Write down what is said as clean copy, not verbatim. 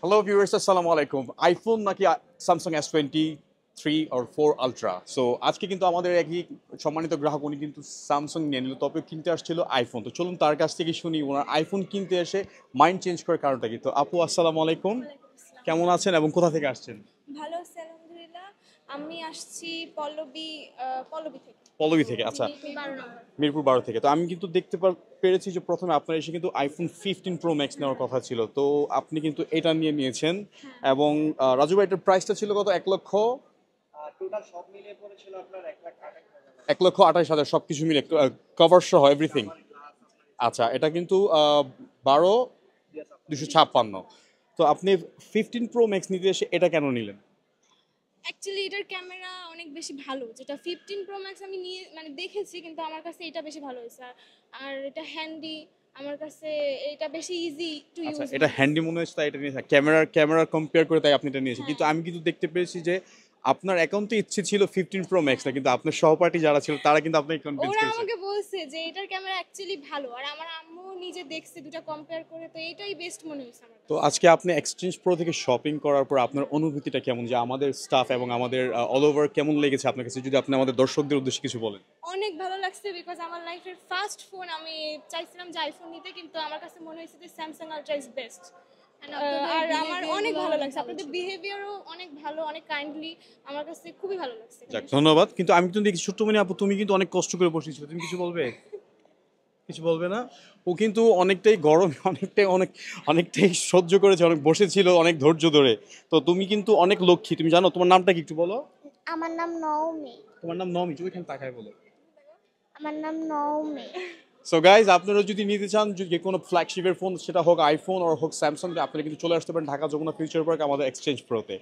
Hello viewers, আসসালামু আলাইকুম। IPhone নাকি Samsung S23 or 4 ultra. So আজকে কিন্তু আমাদের একই সম্মানিত গ্রাহক, উনি কিন্তু স্যামসাং নিয়ে নিল, তবে কিনতে আসছিল আইফোন। তো চলুন তার কাছ থেকে শুনি ওনার আইফোন কিনতে এসে মাইন্ড চেঞ্জ করার কারণটা কি। তো আপু, আসসালামু আলাইকুম, ওয়ালাইকুম আসসালাম। কেমন আছেন এবং কোথা থেকে আসছেন? ভালো আছি আলহামদুলিল্লাহ। আমি আসছি পল্লবী থেকে। পল্লবী থেকে, জি, আচ্ছা। মিরপুর 12 নম্বর। মিরপুর 12 থেকে। তো আমি কিন্তু দেখতে পেরেছি যে প্রথমে আপনার এসে কিন্তু আইফোন 15 প্রো ম্যাক্স নেওয়ার কথা ছিল, তো আপনি কিন্তু এটা নিয়ে নিয়েছেন। হ্যাঁ। এবং রাজু ভাই, এটার প্রাইসটা ছিল কত? 1 লক্ষ টোটাল সব মিলিয়ে পড়েছিল আপনার 1,28,000। 1,28,000 সবকিছু মিলে, কভার সহ এভরিথিং। আচ্ছা, এটা কিন্তু 12,256। তো আপনি 15 প্রো ম্যাক্স নিতে এসে এটা কেন নিলেন? অ্যাকচুয়ালি এটার ক্যামেরা অনেক বেশি ভালো, যেটা 15 প্রো ম্যাক্স আমি নিয়ে দেখেছি, কিন্তু আমার কাছে এটা বেশি ভালো হয়েছে। আর এটা হ্যান্ডি, আমার কাছে এটা বেশি ইজি টু আচ্ছা, ইউজ। এটা হ্যান্ডি মনে হচ্ছে তাই এটা নিয়েছেন, ক্যামেরা কম্পেয়ার করে তাই আপনি এটা নিয়েছেন। হ্যাঁ। কিন্তু আমি কিন্তু দেখতে পেরেছি যে আপনার অ্যাকাউন্টে ইচ্ছে ছিল 15 প্রো ম্যাক্স না, কিন্তু আপনার সহপাঠী যারা ছিল তারা কিন্তু আপনাকে কনভিন্স ওরা করেছে। আমাকে বলছে যে এটার ক্যামেরা অ্যাকচুয়ালি ভালো, আর আমার আম্মু নিজে দেখছে দুটো কম্পেয়ার করে, তো এটাই বেস্ট মনে হয়েছে আমার তো কাছে। আজকে আপনি এক্সচেঞ্জ প্রো থেকে শপিং করার পর আপনার অনুভূতিটা কেমন, যে আমাদের স্টাফ এবং আমাদের অল ওভার কেমন লেগেছে আপনার কাছে, যদি আপনি আমাদের দর্শকদের উদ্দেশ্যে কিছু বলেন। অনেক ভালো লাগছে, বিকজ আমার লাইফের ফার্স্ট ফোন, আমি চাইছিলাম যে আইফোন নিতে, কিন্তু আমার কাছে মনে হয়েছে যে স্যামসাং আলট্রা ইজ বেস্ট। আর আমার অনেক ভালো লাগছে, আপনাদের বিহেভিয়ারও অনেক ভালো, অনেক কাইন্ডলি, আমার কাছে খুবই ভালো লাগছে। যাক, ধন্যবাদ। কিন্তু আমি কিন্তু দেখি ছোট্টমণি আপু, তুমি কিন্তু অনেক কষ্ট করে বসেছো, তুমি কিছু বলবে? কিছু বলবে না? ও কিন্তু অনেকটাই গরম, অনেকটাই সহ্য করেছে, অনেক বসেছিল অনেক ধৈর্য ধরে। তো তুমি কিন্তু অনেক লক্ষ্মী, তুমি জানো তোমার নামটা কি একটু বলো? আমার নাম নওমি। তোমার নাম নমি, তুমি এখানে তাকায় বলো। আমার নাম নওমি। সো গাইজ, আপনারা যদি নিতে চান যে কোনো ফ্ল্যাগশিপের ফোন, সেটা হোক আইফোন আর হোক স্যামসাং, আপনারা কিন্তু চলে আসতে পারেন ঢাকা যমুনা ফিউচার পার্ক আমাদের এক্সচেঞ্জ প্রোতে।